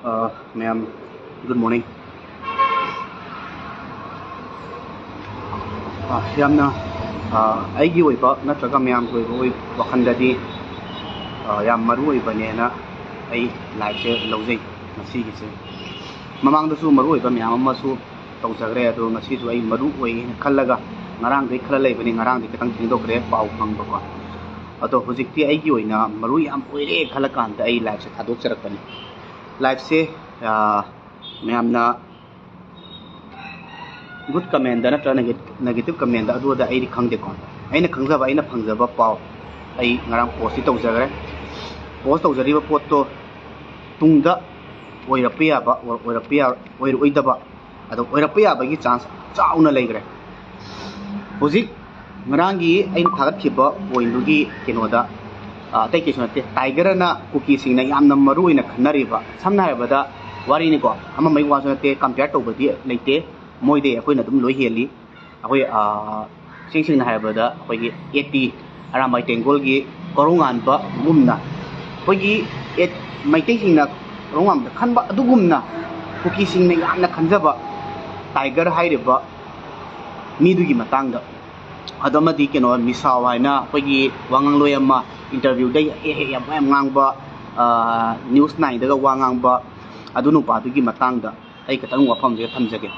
Ma'am, good morning. Ymna aigi oiba natraga ma'am ko wakhandadi yam maru oiba nena ai live se lojai ngasi gi se mamang da su maru oiba ma'am amma su tawjagre ado ngasi su ai maru oi khallaga ngarang dei khala leibani ngarang dei katang thingdokre pau phangba ko ado hojikti aigi oina maru yam oire khalakan da ai live se thadok charakpani live se ma'am na good comment da natra negative comment da adu da ai khangde kon aina khangjaba aina phangjaba pau ai ngarang post ti tawjagre post tawjari ba pot to tungda oirapia ba oidaba ado oirapia ba gi chance chauna leigre hojik ngarang gi aina thagat khiba oindugi kenoda tai ke sunate tiger na cookie sing na yamna maru ina khanari ba samna ha bada wari ni ko ama mai wa sunate compare tawbadi leite Meitei akoina dum loi heli akoi sing na haibada akoi gi 80 aramai tengol gi korungan ba gumna akoi gi Meitei sing na korungam khanba adu gumna cookie sing na yamna khanjaba tiger haireba midu gi matangda adamadi keno misaw haina akoi gi wangang loyama interview dai yam ngangba news 9 daga wangang ba adunu pa du gi matangda ai katang wafam je thamjage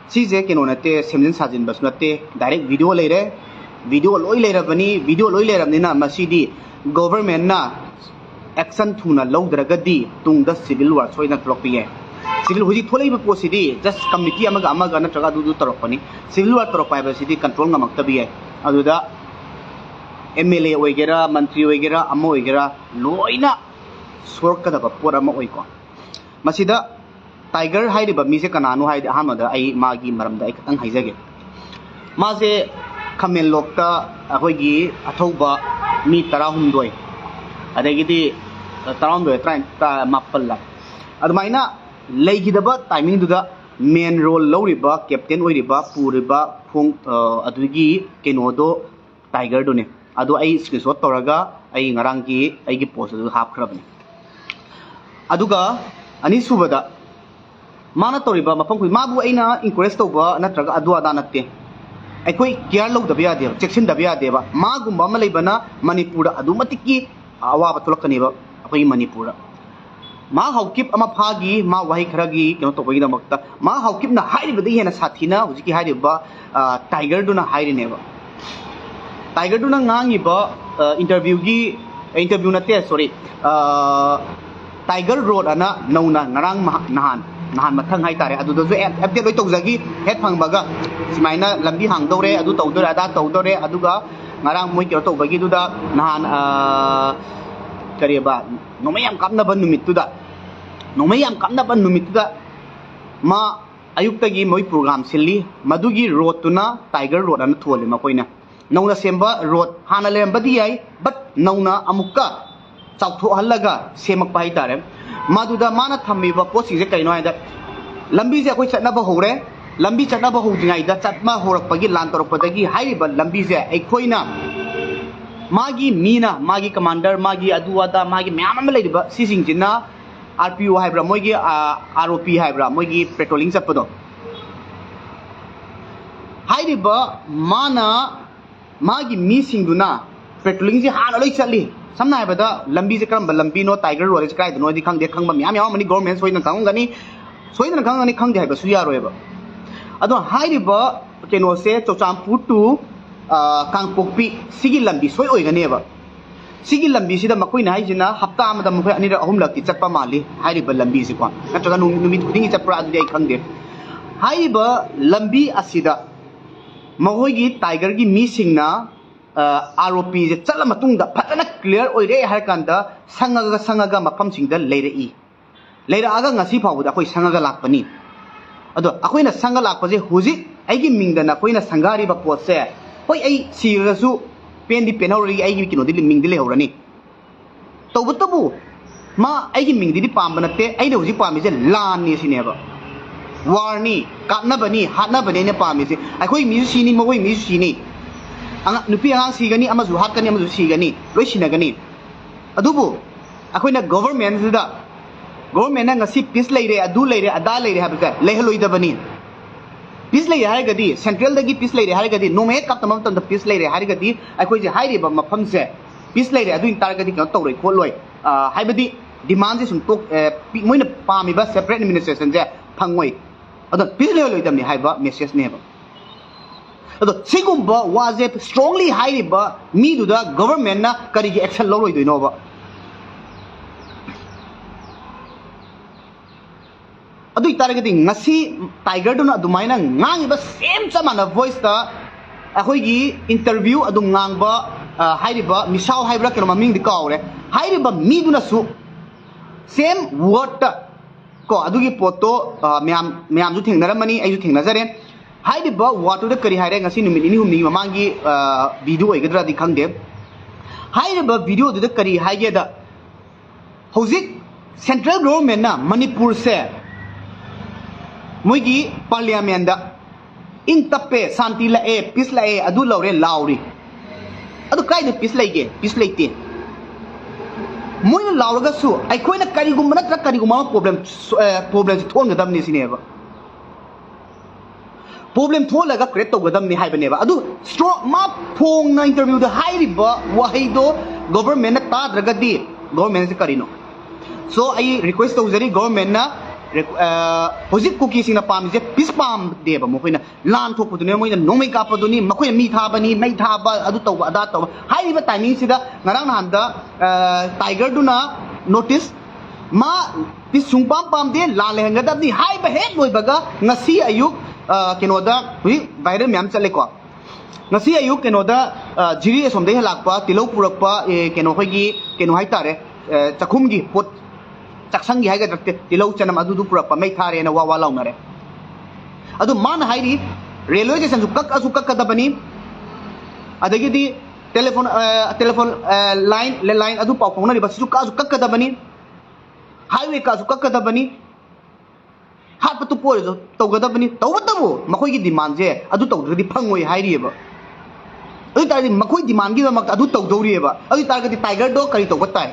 Sije keno nate semjin sajin bas nate direct video leire video loi leirabani video loi leiramnina masidi government na action thuna lawdragadi tungda civil war soina tropie civil huji tholei ba posidi just committee amaga natraga du toropani civil war toropai ba sidi control ngamaktabi aduda MLA oigera mantri oigera amo oigera loina sorkada ba porama oiko masida Tiger hairiba mise kananu haide hamada ai magi maramda ai katang haijage mase khamel lokta akoigi athauba mi 12 adagidi 12 train ta mapalla adumaina leigidaba timing duda main role loriba captain oiriba puriba khong adugi kenodo tiger done adu ai screenshot toraga ai ngarangi aigi post adu hapkhrabani aduga ani subada mana toriba mafam kui mabu aina encourage toba natraga adwa da natte aikoi care lo da biya de section da biya de ba magumba ma leibana manipur adumatiki awa batulakani ba akoi manipur ma haukip ama phagi ma wahi kharagi keno tobai da makta ma haukip na hairi badi hena sathina hujiki hairi ba tiger du na hairi ne ba tiger du na ngangi ba interview natte sorry tiger road ana nauna ngarang nahan mathang hai tare adu dozu update loi tawjagi het phangbaga simaina lambi hangdore adu tawdore ada tawdore aduga ngarang moi kyo tawbagi duda nahan kariba nomayam kamna ban numit tuda ma ayuktagi moi program silli madugi road tuna tiger road ana thole makoina nauna semba road hana lembadi ai but nauna amukka chautho halaga semak pai tare maduda mana thamiba posting je kaino aida lambi je koi chatna ba hore lambi chatna ba hojingai da chatma horak pagi lan torok padagi haiba lambi je aikoina magi mina magi commander magi aduada magi myam am leiba sising jinna RPO haibra moigi ROP haibra moigi patrolling chapado haiba mana magi missing duna patrolling je hana loi chatli samna haibada lambi je karam lambi no tiger road je kai no di khang de khang ba myam yam mani government soina khangani khangde haiba su yaro eba ado hairiba keno se chochampur to kangpokpi sigi lambi soi oigani eba sigi lambi sida makoi na haijina hapta amada mukoi anira ahum lakti chatpa mali hairiba lambi si kwa natraga numit khudingi chapra adu ai khangde hairiba lambi asida mahoigi tiger gi missingna ROP je chala matungda phatana clear oire har kanda sangaga mafam singda leira aga ngasi phawda koi sangaga lakpani ado akoina sanga lakpaje huji aigi mingdana koina sangari ba potse hoi ai sirasu pendi penhori aigi kino dili mingdile horani tawbutabu ma aigi mingdili pambanate aina huji pamije lan ni sineba warni katnabani hatnabani ne pamise akoi misu sini mogoi misu sini nupi ang sigani ama zu hatani ama zu sigani loi sinagani adubu akoina government da government na ngasi peace leire adu leire ada leire habse lehalloidabani peace leire haragadi central dagi peace leire haragadi no me kap tamam tam peace leire haragadi akhoi je hairiba mafam se peace leire adu intaragadi ka tawroi kholoi haibadi demand je sum tok moina pami ba separate administration je phangoi adu peace lehalloidamni haiba message ne ba ado sigumba was a strongly hairiba mi du da government na kari gi action loroi doino ba adu itaragadi ngasi tiger duna adumaina ngang ba same samana voice ta akhoi gi interview adu ngang ba hairiba misau haibra keno maming di kaure hairiba mi duna su same word ta ko adu gi poto myam ju thengnaramani ai ju thengnajare hairiba word da kari haire ngasi numit ini humni mamangi video oigadra di khangde hairiba video da kari haige da hojik central government na manipur se moigi parliament da in tappe santi la e peace la e adu laure lauri adu kai de peace laige peace laite moina lauraga su ai koina kari gumna tra kari gumma problem thon gadam ni sineba problem tholaga create to gadam ni haibane ba adu strong ma phong na interview da hairiba wahaido government na ta dragadi government se karino so ai request to jari government na hojik kuki sing na pam je peace pam de ba mo koina lan thok pudune moina nomai ka paduni makoi mi tha bani mai tha ba adu to ada to hai ba timing sida ngarang han da tiger duna notice ma peace sung pam pam de la lehenga da ni hai ba het loi baga ngasi ayuk keno da hui viral myam chale ko ngasi ayuk keno da jiri somde halakpa tilok purakpa keno hoigi keno hai tare chakhum gi pot chaksangi haiga dakte tilau chanam adu du purapa mai thare na wa launare adu man hairi railway station su kak kadabani adagi di telephone line adu pau phone ri bas su kak kadabani highway ka su kak kadabani hat patu pore jo to gadabani tawatabu makoi gi demand je adu tawdri phangoi hairi ba adu tari makoi demand gi mak adu tawdori ba adu targati tiger do kari to gotai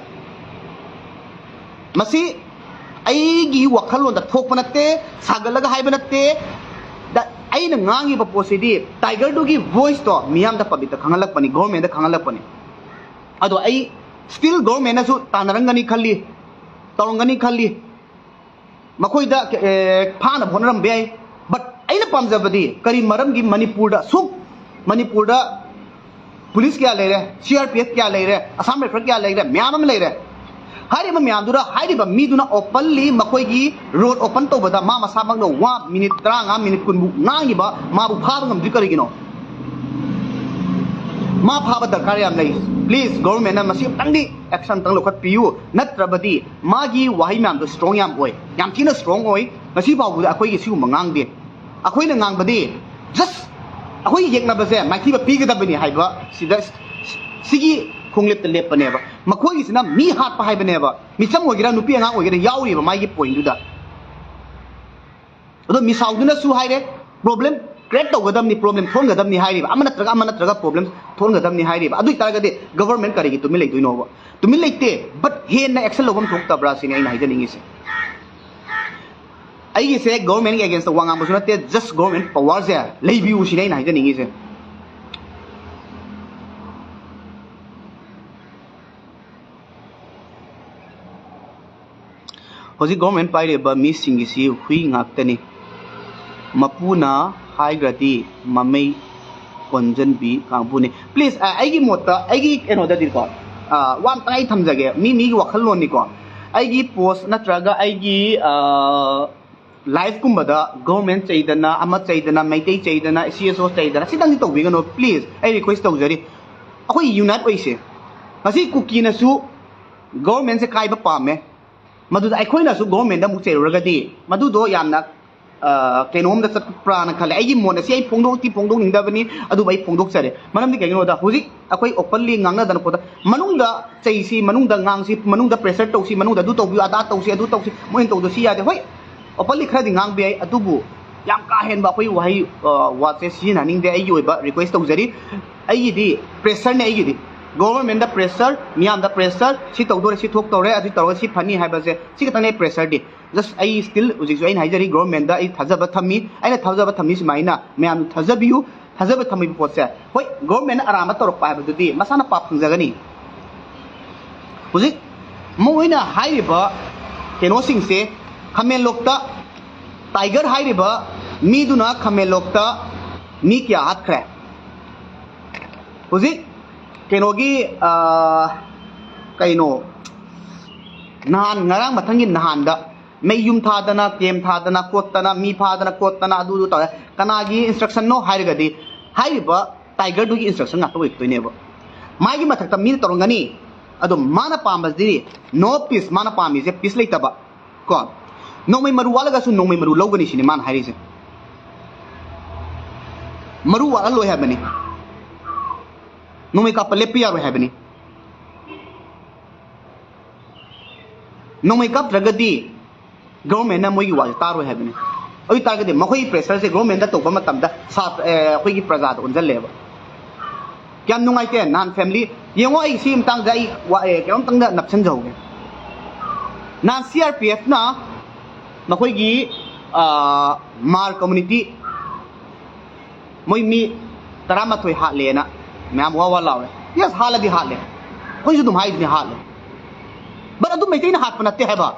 masi aigi wakhalon da thokpa natte sagalaga haiba natte da aina ngangi ba posidi tiger do gi voice to miyam da pabita khangalak pani government da khangalak pani ado ai still government na su tanarangani khalli tawangani khalli makoi da phana bhonaram be but aina pamjabadi kari maram gi manipur da police kya le re crpf kya le re assam rifle kya le re miyam le re hairiba myamdura hairiba miduna openly makoigi road open to bada ma masabang no 1 minute 30 minute kunbu ngangiba ma bu phaba ngam dikarigino ma phaba darkar yam lai please government na masi tangdi action tang lokhat piu natrabadi magi wahi myam do strong yam boy yam thina strong oi masi bawu akoigi siu mangang de akoi na ngang badi just akoi yekna base mai thi ba pi ga dabani haiba sida sigi khonglep te lep paneba makhoi gi sina mi hat pa haiba neba mi sam ogira nupi anga ogira yauri ba mai gi point du da ado mi sauduna su haire problem create to gadam ni problem thon gadam ni hairi amana traga problem thon gadam ni hairi adu targa de government kari gi tumi lei duino ba tumi leite but hen na action lobam thok ta bra sini ai nai janingi se ai gi se government against the wanga musuna te just government power se lei view sini ai nai janingi se Hoji government paire ba mi singisi hui ngaktani mapuna haigrati mamei konjan bi kangpuni please aigi mota aigi eno da dir ko wam tai thamjage mi wakhal lon ni ko aigi post natraga aigi live kumbada government chaidana ama chaidana meitei chaidana cso chaidana sidang to wigano please I request to jari akoi unite oise masi kuki na su government se kai ba pame maduda aikoina su government da mu cheruragadi madudo yamna kenom da sat prana khale ai mon si ai phongdok ningdabani adu bai phongdok sare manam di kagino da huji akoi openly ngangna dan poda manungda chaisi manungda ngangsi manungda pressure tausi manungda du tobi ada tausi adu tausi moin to do si ya de hoi openly khadi ngang bi ai adubu yam ka hen ba koi wahi wa se si na ning de ai yoi ba request tau jari ai di pressure ne ai di government da pressure miyam da pressure si tawdore si thok tawre adu tawre si phani haibase si katane pressure di just ai still ujik so ai haijari government da ai thajaba thami aina thajaba thami simaina miyam thajabiu thajaba thami potse hoi government arama torok pa habadu di masana pa phangjagani ujik moina hairiba keno singse khamen lokta tiger hairiba miduna khamen lokta mi kya hat khre ujik kenogi kaino nahan ngarang mathangi nahan da Meyam thadana kem thadana kotana mi phadana kotana adu ta kanagi instruction no hairgadi haiba tiger du gi instruction na to toineba magi mathakta mi torongani adu mana pamas di no peace mana pami je peace leitaba ko no mai maru wala ga su no mai maru logani sini man hairi se maru wala lo habani no mai ka pale piya ro habani no mai ka dragadi government na moi wa taro habani oi targadi makoi pressure se government da to ba matam da sat khoi gi praja da unjal leba kyam nungai te nan family yengo ai sim tang dai wa kem tang da napchan jau ge nan CRPF na makoi gi mar community moi mi tarama thoi ha le na myam wa lawe yes haladi ha le khoi ju dum hai ni ha le but adu Meitei na hat panatte hai ba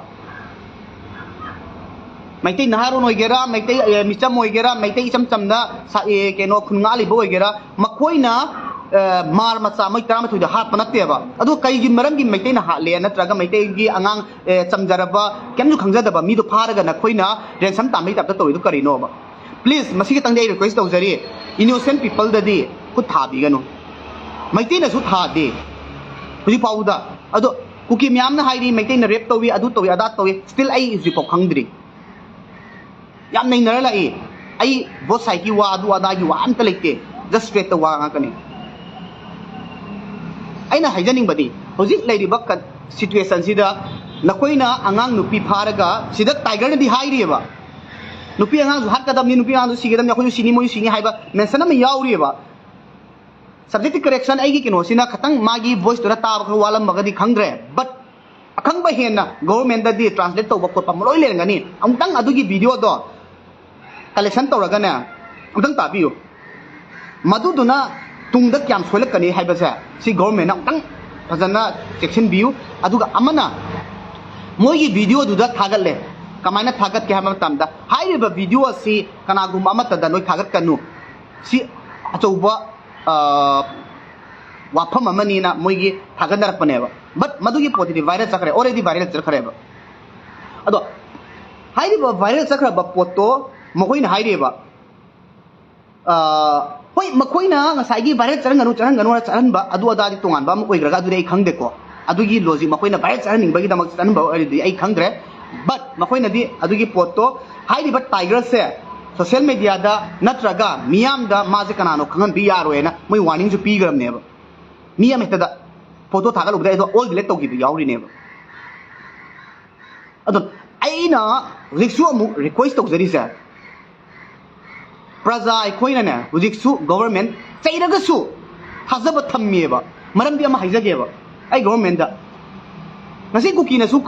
Meitei naharon oigera Meitei micham oigera Meitei cham chamna sa keno khungali bo oigera makoina mar macha mai tama thu da hat panatte ba adu kai gi maram gi Meitei na ha le na traga Meitei gi angang chamjaraba kemju khangjada ba mi do pharaga na khoina ransom tamai tap ta toi du kari no ba please masi ki tangdei request tau jari innocent people da di khut tha bi ganu Meitei na su tha de huji pauda adu kuki myam na hairi Meitei na rep towi adu towi ada towi still ai is report khangdri yam nei nara lai ai both side ki wa adu ada gi wa anta lekte just straight to wa ngakani aina haijaning badi hojik lai ri bakkat situation sida nakoina angang nupi pharaga sida tiger na di hairi ba nupi angang zu hat kadam ni nupi angang sigedam yakoi sini moi sini haiba mention am yauri ba subject correction ai gi kino sina khatang magi voice to ra ta ba walam magadi khangre but akhang ba hena government da di translate to ba ko pamloi le ngani amtang adu gi video do collection to raga na amtang ta biu maduduna tungda kyam soilakani haibasa si government na amtang fajana section biu aduga amana moi gi video du da thagalle kamaina thagat ke hamam tamda hairiba video si kanagum amata da noi thagat kanu si achouba wafam amani na moi gi thagadar paneba but madugi positive viral chakre already viral chakre ba ado hairiba viral chakra ba poto makoina hairiba hoi makoina ngasai gi viral charan ba adu ada di tongan ba makoi graga adu ai khangde ko adu gi logic makoina viral charan ning ba gi damak charan ba ai khangdre but makoina di adu gi poto hairiba tiger se social media da natraga miyam da maje kanano khangan bi yaro ena moi warning ju pi gram ne ba miyam heta da photo thagal ubda edo all delete to gi yauri ne ba ado aina riksu amu request to jari sa praja koina ne riksu government chairaga su hazaba thamme ba maram bi ama haijage ba ai government da nasi kuki na su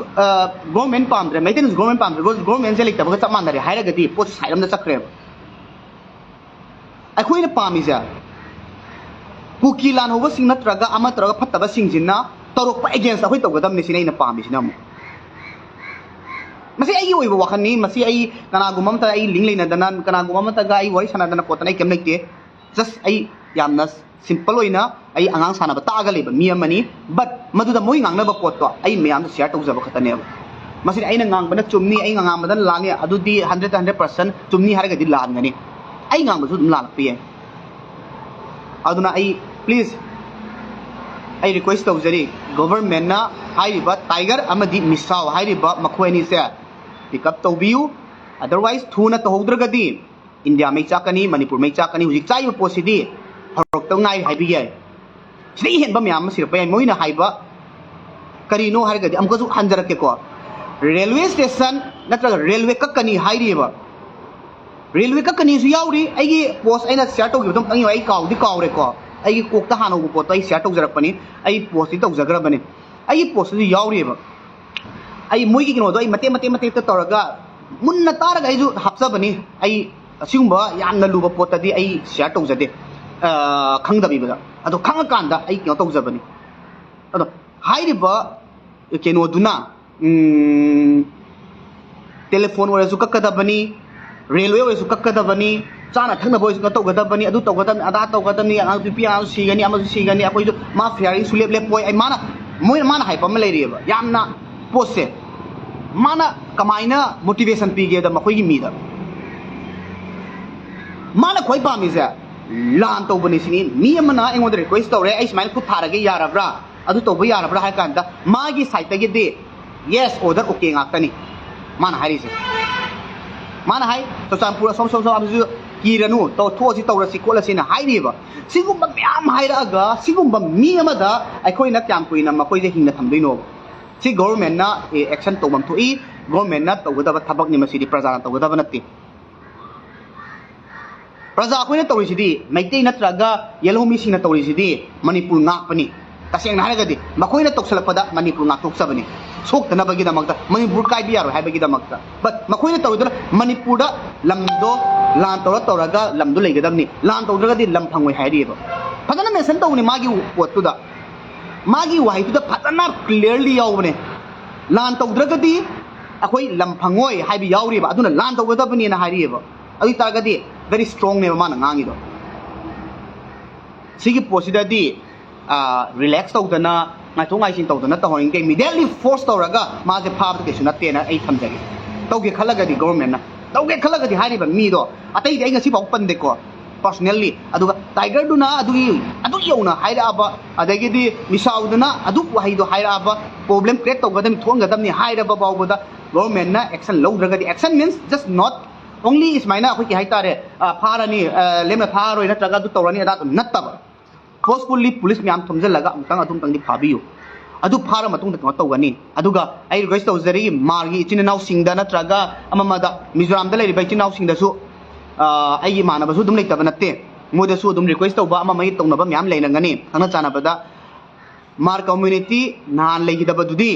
government pamdre Meitei government pamdre government select ba cha mandare hairaga di post sairam da chakre ba ai koina pami sa kuki lan hoba sing natraga ama traga phattaba sing jinna torok pa against ahoi togadam ni sinai na pami sinam masi ai oi ba wakhani masi ai kana gumam ta ai ling leina danan kana gumam ta ga ai wari sana dana potana kem lekte just ai yamna simple oina ai angang sana ba ta ga leba mi amani but maduda moi ngang na ba potto ai meyam da share tawjaba khatane ba masi ai na ngang bana chumni ai ngang madan lange adudi 100% chumni haraga di lan ngani ai ngang ba su dum lan piye aduna ai please ai request tawjari government na hairiba tiger amadi misau hairiba makhweni se pick up tawbiu otherwise thuna to hodragadi India mai chakani Manipur mai chakani hujik chai posidi horok to ngai haibiye sidai hen ba myam sir pa moina haiba karino hargadi amko ju hanjarake ko railway station natraga railway kakani hairiba railway kakani su yauri ai gi post aina share to gi dum tangi ai kaw di kaw re ko आई कोकता हानोगो पोतो आई share तौजरपनी आई post तौजग्रबनी आई post यावरीब आई मोइगी किनोदो आई मते तौरगा मुन्ना तारगा आई हापजबनी आई असिगुंबा यामना लुबा पोतदी आई शेयर तौजदे खंगदबीबदा अदो खंगकांदा आई किनो तौजबनी अदो हाइरिबा केनोदुना टेलीफोन ओरसु कक्कदबनी रेलवे ओरसु कक्कदबनी चाना थंगना बोइस तौगदबनी अदु तौगदबनी अदा तौगदबनी आंग पिपी आंग सिगनी अमसु सिगनी अखोइदु मा फेयरिंग सुलेप लेपोय आई माना मोय माना हाइप अम लेरिबा यामना पोस्टे माना कमाइना मोटिवेशन पीगे द मखोइगी मीदा माना खोइ पामिसे लान तौबनी सिनी मी अमना एंगोद रिक्वेस्ट तौरे आई स्माइल खुद थारगे यारब्रा अदु तौबा यारब्रा हाय कांदा मागी साइट तगे दे यस ऑर्डर ओके गाक्तनी माना हारिसे माना हाय तो चांपुर सोम अमसु कीरनु तो थोसी तौरसी कोलसिना हाइरिबा सिगुंबा म्याम हाइरागा सिगुंबा मी अमदा अखोइना क्याम कुइना मखोइजे हिंना थमदोइनो सी गवर्नमेंटना एक्शन तौबम थोई गवर्नमेंटना तौगदबा थबक नि मसिदि प्रजाना तौगदबा नत्ति प्रजा अखोइना तौरिसिदि मैतेई नत्रगा येलोमी सिंना तौरिसिदि मणिपुर नाकपनी तसेंगना हारगदि मखोइना तौसलपदा मणिपुर नाकथोक्सबनी सोक्तनबगिदमक्ता मणिपुर काइबियारो हाइबगिदमक्ता बट मखोइना तौरिदुना मणिपुरदा लमदो लान तौरगा लमदो लेगदबनी लान तौद्रगदि लम फंगोय हाइरिबा फजना मेंशन तौनी मागी पोतुदा मागी वाहितुदा फजना क्लियरली यावबने लान तौद्रगदि अखोइ लम फंगोय हाइबि यावरिबा अदुना लान तौगदबनी ना हाइरिबा अदि तारगदि very strong ne mana ngangido sigi posidadi relax tawdana ngai sin tawdana tahoin ke immediately force tawraga ma je phab ke sunate na ai thamjage tawge khalagadi government na tawge khalagadi hariba mi do atai ai ngasi pau pande ko personally aduga tiger duna adu yona haira aba adagi di misauduna adu wahido haira aba problem create tawgadam thongadam ni haira ba bawboda government na action lawdragadi action means just not only is maina akoi ki haitare pharani lemna pharoi natraga du tawrani ada nattaba forcefully police myam thomjalaga amtang adum tangdi phabiyu adu phara matung da tawgani aduga ai request tawjari margi chinnaw singda natraga amamada mizoram da lei bai chinnaw singda su ai manaba su dum leitaba natte moda su dum request tawba amamai tawnaba myam leinangani thana chanabada mar community nan leigidaba dudi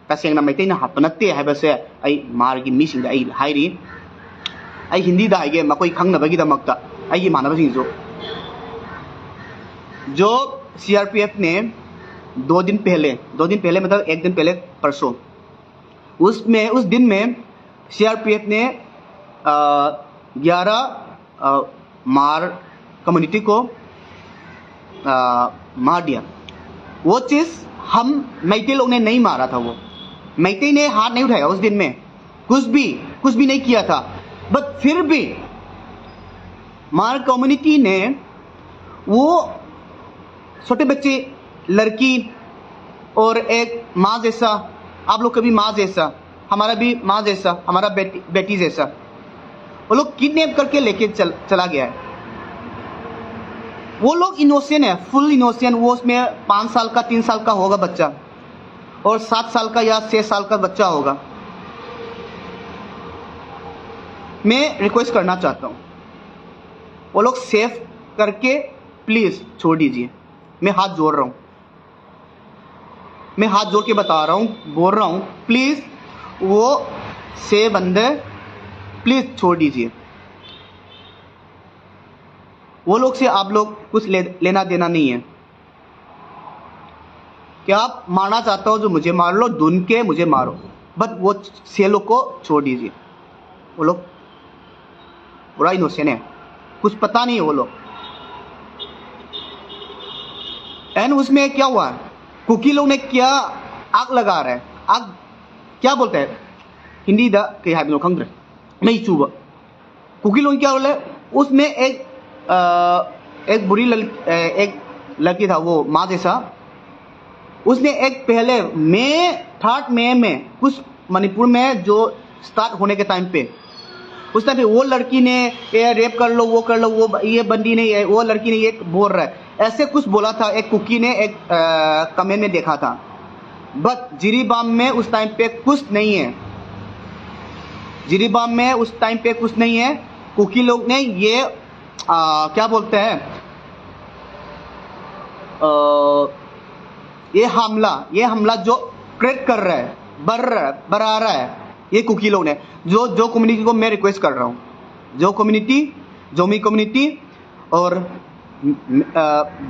tasengna maitei na hapna natte haibase ai margi mi singda ai hairi आई हिंदी दा आगे मकोई खंगनबगी दमकता आई मानबसिंग जो CRPF ने 2 दिन पहले मतलब 1 दिन पहले परसों उस दिन में सीआरपीएफ ने 11 मार कम्युनिटी को मार दिया वो चीज हम मैतेई लोग ने नहीं मारा था वो मैतेई ने हाथ नहीं उठाया उस दिन में कुछ भी नहीं किया था बट फिर भी मार कम्युनिटी ने वो छोटे बच्चे लड़की और एक माँ जैसा आप लोग का भी माँ जैसा हमारा भी माँ जैसा हमारा बेटी जैसा वो लोग किडनैप करके लेके चला गया है वो लोग इनोसेंट है फुल इनोसेंट वो उसमें 5 साल का 3 साल का होगा बच्चा और 7 साल का या 6 साल का बच्चा होगा मैं रिक्वेस्ट करना चाहता हूँ वो लोग सेफ करके प्लीज छोड़ दीजिए मैं हाथ जोड़ रहा हूँ मैं हाथ जोड़ के बता रहा हूँ बोल रहा हूँ प्लीज वो से बंदे प्लीज छोड़ दीजिए वो लोग से आप लोग कुछ लेना देना नहीं है क्या आप मारना चाहता हो जो मुझे मार लो ढूंढ के मुझे मारो बट वो से लोग को छोड़ दीजिए वो लोग पूरा इनोसेंट है कुछ पता नहीं है वो लोग एंड उसमें क्या हुआ कुकी लोग ने क्या आग लगा रहा है आग क्या बोलते हैं हिंदी दा कहीं हाथ में खंग नहीं चुबा कुकी लोग क्या बोले उसमें एक बुरी एक लड़की था वो माँ जैसा उसने एक पहले 3 मई में कुछ मणिपुर में जो स्टार्ट होने के टाइम पे उस टाइम पे वो लड़की ने ये रेप कर लो वो ये बंदी ने वो लड़की ने ये बोल रहा है ऐसे कुछ बोला था एक कुकी ने एक कमेंट में देखा था बट जिरीबाम में उस टाइम पे कुछ नहीं है जिरीबाम में उस टाइम पे कुछ नहीं है कुकी लोग ने ये क्या बोलते हैं ये हमला जो क्रिएट कर रहा है, बढ़ा रहा है, ये कुकी लोग ने, जो कम्युनिटी को मैं रिक्वेस्ट कर रहा हूँ, जो कम्युनिटी, जोमी कम्युनिटी और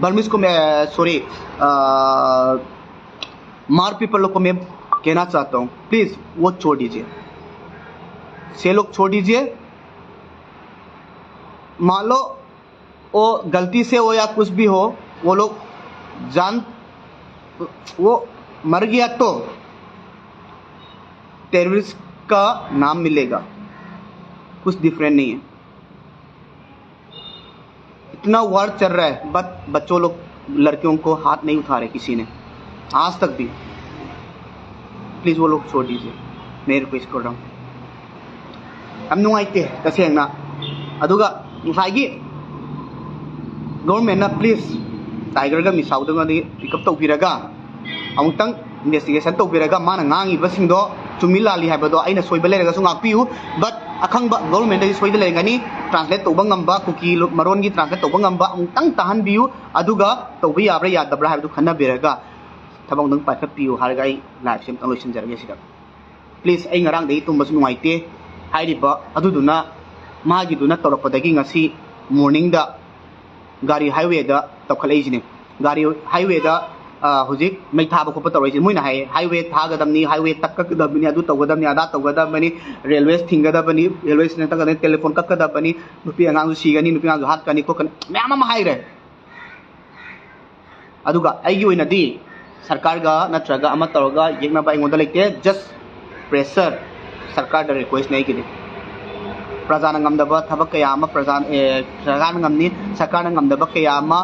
बर्मिस को मैं मार पीपल लोग को मैं कहना चाहता हूँ, प्लीज वो छोड़ दीजिए, से लोग छोड़ दीजिए। मान लो वो गलती से हो या कुछ भी हो, वो लोग वो मर गया तो टेररिस्ट का नाम मिलेगा, कुछ डिफरेंट नहीं है। इतना वार चल रहा है, बट बच्चों लोग, लड़कियों को हाथ नहीं उठा रहे किसी ने आज तक भी। प्लीज वो लोग छोड़ दीजिए, मैं रिक्वेस्ट कर रहा हूँ। हम नुंगाइते तसेंगना अदुगा मुसाइगी गवर्नमेंट ना प्लीज टाइगर का मिसाउदंगदी पिकअप तौबिरगा अमुतंग इन्वेस्टिगेशन तौबिरगा माना ngangibasingo chumilali haibado aina soiba leragasu ngakpiu but akhangba government is soida lergani translate tauba ngamba kuki maron gi translate tauba ngamba amutang tahan biu aduga tauba yabra yadabra haibadu khanna biraga thabang nang paikhat piu harga ai live sem tangloisin jarage sida please ai ngarang dei tumbasu nuaite hairiba aduduna magi duna toropadagi ngasi morning da gari highway da tokhalejine gari highway da हुजिक मै थाब खोप तौरइसे मोइना highway थागदमनी highway तक्कदबनी अदु तौगदमनी आदा तौगदबनी रेलवे थिंगदबनी रेलवे स्टेशन तकदने टेलीफोन कक्कदबनी नुपी अंगांगु सीगनी नुपी अंगांगु हातकनी कोकन मैम अमा हाइरे अदुगा आइगी ओइनादी सरकार गा नत्रगा अमा तौरगा येगना बाइ ngoda लेते जस्ट प्रेशर सरकार द रिक्वेस्ट नै किदे प्रजा नंगमदबा थबक कया अमा प्रजा सरकार नंगमनी सरकार नंगमदबा कया अमा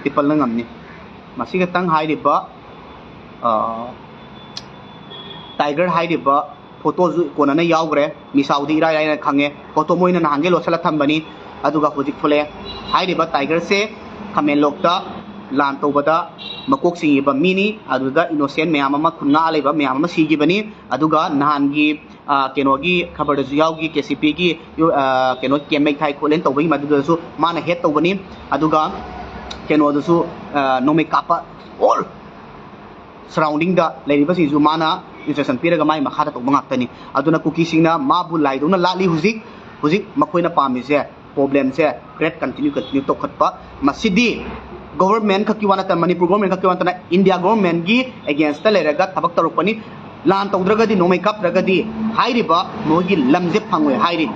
पीपल नंगमनी मसीगा तंग हाइरिबा टाइगर हाइरिबा फोटो कोनना यावग्रे मिसाउदी इराय राय खंगे फोटो मोइना नहांगे लोसला थंबनी अदुगा हुजिक फुले हाइरिबा टाइगर से खमेन लोकता लान तोबदा मकोक सिंगिबा मिनी अदुदा इनोसेंट मयाम अमा खुन्ना आलेबा मयाम अमा सिगिबनी अदुगा नहानगी केनोगी खबर यावगी केसीपी की केनो केमेक थाई खोलेन तोबई मदुदसु माना हेड तोबनी अदुगा केनोदसु नोमे कापा ऑल सराउंडिंग दा लेरिबसिजु माना इंस्ट्रक्शन पिरगा माइ मखादा तोबा ngakतनी अदुना कुकी सिंगना माबु लाइदुना लाली हुजिक मखोइना पामिसे प्रॉब्लम से क्रिएट कंटिन्यू तोखतपा मसिदी गवर्नमेंट खकी वाना मणिपुर गवर्नमेंट खकी वाना इंडिया गवर्नमेंट की अगेंस्ट लेरगा थबक तरुपनी लान तौद्रगदी नोमै कापद्रगदी हाइरिबा मोगी लमजे फंगवे हाइरि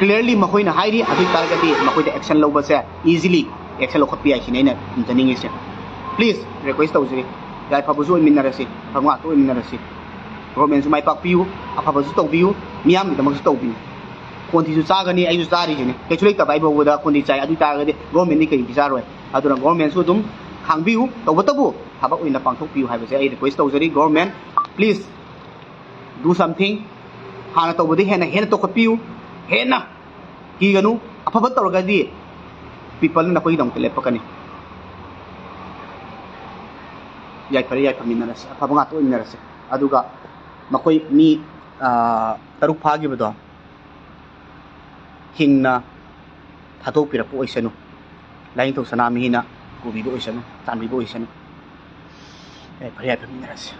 क्लियरली मखोइना हाइरि अदु तारगदी मखोइदा एक्शन लौबसे इजीली एक्शन लौखतपि आइसिने ने जनिंगिसे प्लीज रिक्वेस्ट तौजरी याइफाबुजु मिनरसि फंगवा तो मिनरसि गवर्नमेंट सु माइपाकपियु अफाबुजु तौबियु मियाम दमसु तौबियु कोंतीजु चागनी आइजु चारिजिने केचुलेक तबाइ बौदा कोंती चाइ अदु तारगदी गवर्नमेंट नि कई बिचारोय अदुना गवर्नमेंट सु दुम खांबियु तौबतबु थबक ओइना पांथोकपियु हाइबसे आई रिक्वेस्ट तौजरी government please do something hana tौबदि हेना तोखपियु हेना कीगनु अफबत तौरगदी people na koy dong telepakani Yaiphare minerasi afabanga to minerasi aduga makoy mi taruk phagi bado hingna thatok pirapo oisanu lain to sanami hina kubi bo oisanu tanbi bo oisanu Yaiphare minerasi